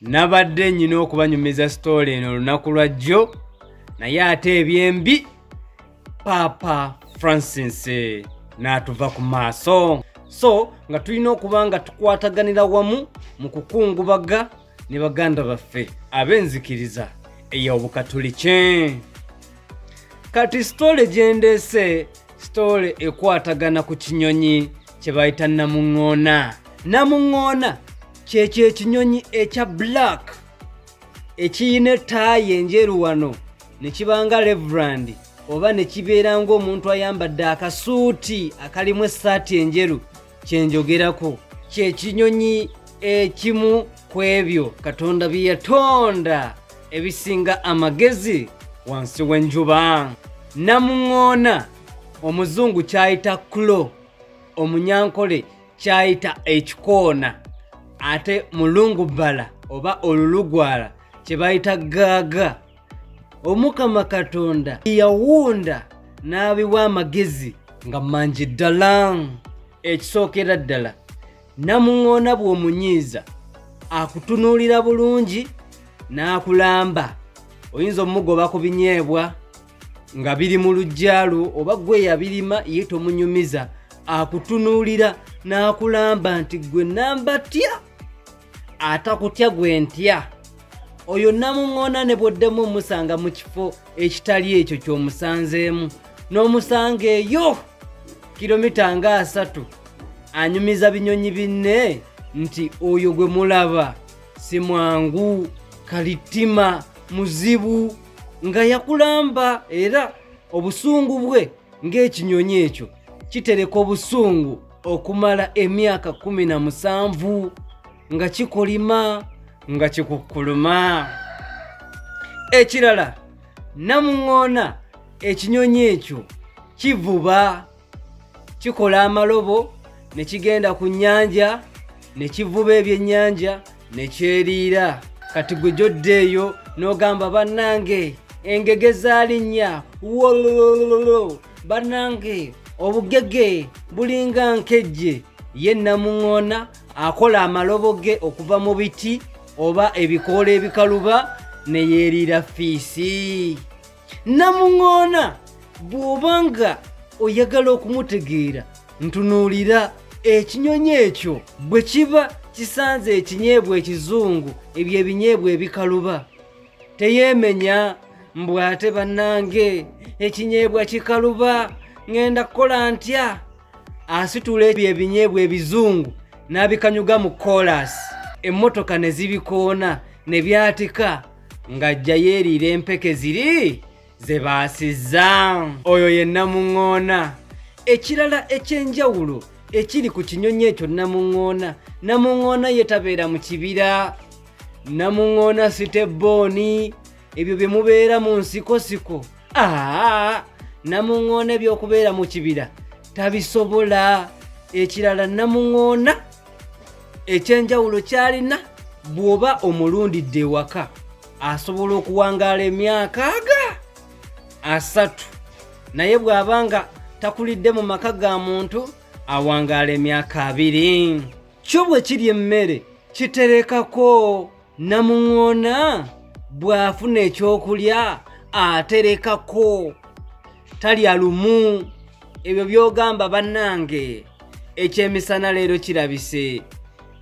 Nabadde nnyina okubanyumiza story eno olunaku lwajjo naye ate ebyembi Papa Francis n'atuva ku maaso. So nga tulina okuba nga tukwataganira wamu mu kukungubaga ne baganda baffe ab'enzikiriza ey'Obukatuliki. Kati story gyendeese story ekwatagana ku kinyonyi kye bayita namuŋŋoona. Namuŋŋoona kyekyo ekinyonyi ekya black ekiyina ettaayi enjeru wano ne kibanga Reverend oba ne kibeera ng'omuntu ayambadde akasuuti akalimu essaati enjeru kyenjogerako. Kyekinyonyi ekimu ku ebyo Katonda bye yatonda ebisinga amagezi wansi w'enjuba. Namuŋŋoona omuzungu kyayita crow, omunyankole kyayita ekikoona, ate mulungubbala oba olulugwala kye bayita gaaga. Omukama Katonda yawunda n'abiwa amagezi nga mangi ddala. Ekisookera ddala, namuŋŋoona bw'omunyiiza akutunuulira bulungi n'akulamba. Oyinza omugoba ku binyeebwa nga biri mu lujjaalu oba gwe yabirima ye tomunyumiza, akutunuulira n'akulamba nti gwe namba tya, atakutya gwe ntya. Oyo namuŋŋoona ne bw'oddemu omusanga mu kifo ekitali ekyo ky'omusanzeemu n'omusanga eyo kilomita nga 3 anyumiza binyonyi binne nti oyo gwe mulaba si mwangu, kalittima, muzibu, nga yakulamba. Era obusungu bwe ng'ekinyonyi ekyo kitereka obusungu okumala emyaka 17 nga kikolima nga kikukkuluma. Ekirala, namuŋŋoona ekinyonyi ekyo kivuba, kikola amalobo ne kigenda ku nnyanja ne kivuba ebyennyanja ne kyeriira. Kati gwe gy'oddeeyo n'ogamba bannange engege zaalinnya, wolololo bannange obugege bulinga nkejje. Ye namuŋŋoona akola amalobo ge okuva mu biti oba ebikoola ebikaluba ne yeeriira fiisi. Namuŋŋoona bw'obanga oyagala okumutegeera, ntunuulira ekinyonyi ekyo bwe kiba kisanze ekinyeebwa ekizungu, ebyo ebinyeebwa ebikaluba, teyeemenya mbw ate bannange ekinyeebwa kikaluba ŋŋenda kukola ntya. Asitula ebyo ebinyeebwa ebizungu n'abikanyuga mu koolasi, emmotoka ne zibikoona ne byatika ng'ajja yeeriira empeke ziri ze baasizza. Oyo ye namuŋŋoona. Ekirala eky'enjawulo ekiri ku kinyonyi ekyo namuŋŋoona, namuŋŋoona ye tabeera mu kibira. Namuŋŋoona sitebbooni, ebyo bye mubeera mu nsikosiko. Namuŋŋoona eby'okubeera mu kibira tabisobola. Ekirala namuŋŋoona ekyenjawulo kyalina, bw'oba omulundidde ewaka asobola okuwangaala emyaka 3, naye bw'abanga takulidde mu maka ga muntu awangaala emyaka 2. Kyo bwe kirya emmere kiterekako. Namuŋŋoona bw'afuna ekyokulya aterekako, talya lumu. Ebyo by'ogamba bannange ekyemisana leero kirabise,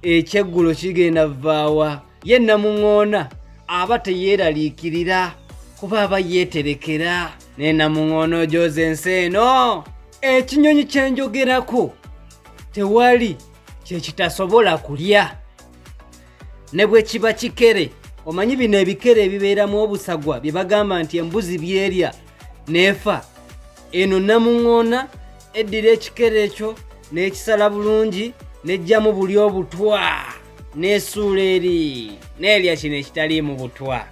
ekyeggulo kigenda vaawa. Ye namuŋŋoona aba teyeeraliikirira kuba aba yeeterekera. Ne namuŋŋoona ojooza ensi eno. Ekinyonyi kye njogerako tewali kye kitasobola kulya. Ne bwe kiba kikere, omanyi bino ebikere ebibeeramu obusagwa bye bagamba nti embuzi byerya neefa. Eno namuŋŋoona eddira ekikere ekyo n'ekisala bulungi n'eggyamu buli obutwa n'esuula eri n'erya kino ekitaliimu butwa.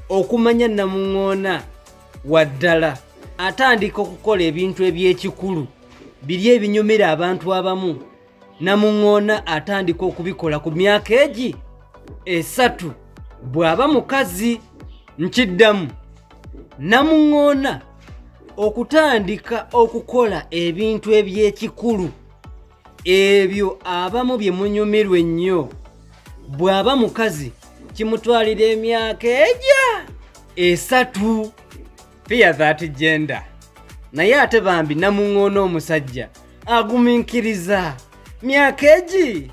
Okumanya namuŋŋoona waddala atandika okukola ebintu eby'ekikulu biri ebinyumira abantu abamu, namuŋŋoona atandika okubikola ku myaka egi 3 bw'aba mukazi. Nkiddamu, namuŋŋoona okutandika okukola ebintu eby'ekikulu ebyo abamu bye munyumirwa ennyo. Bw'aba mukazi kimutwalira emyaka eja 3. Fear that gender. Naye ate bambi namuŋŋoona omusajja aguminkiriza myaka egi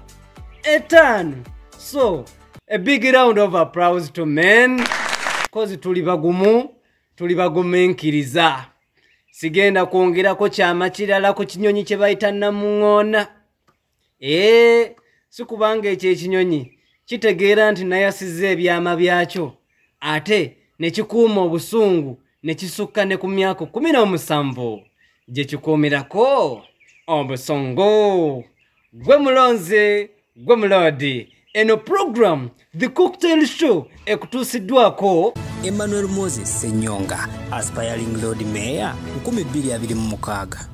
5. So a big round of applause to men, cause tuli bagumu, tuli baguminkiriza. Sigenda kwongerako kyama kirala ku kinyonyi kye bayita namuŋŋoona. Sikubanga ekyo ekinyonyi kitegeera nti nayasiza ebyama byakyo ate ne kikuuma obusungu ne kisukka ne ku myaka 17 gye kikuumirako obusongo. Gwe mulonze, gwe mulodi. Eno program The Cocktail Show ekutuusiddwako Emmanuel Moses Senyonga, aspiring Lord Mayor 2026.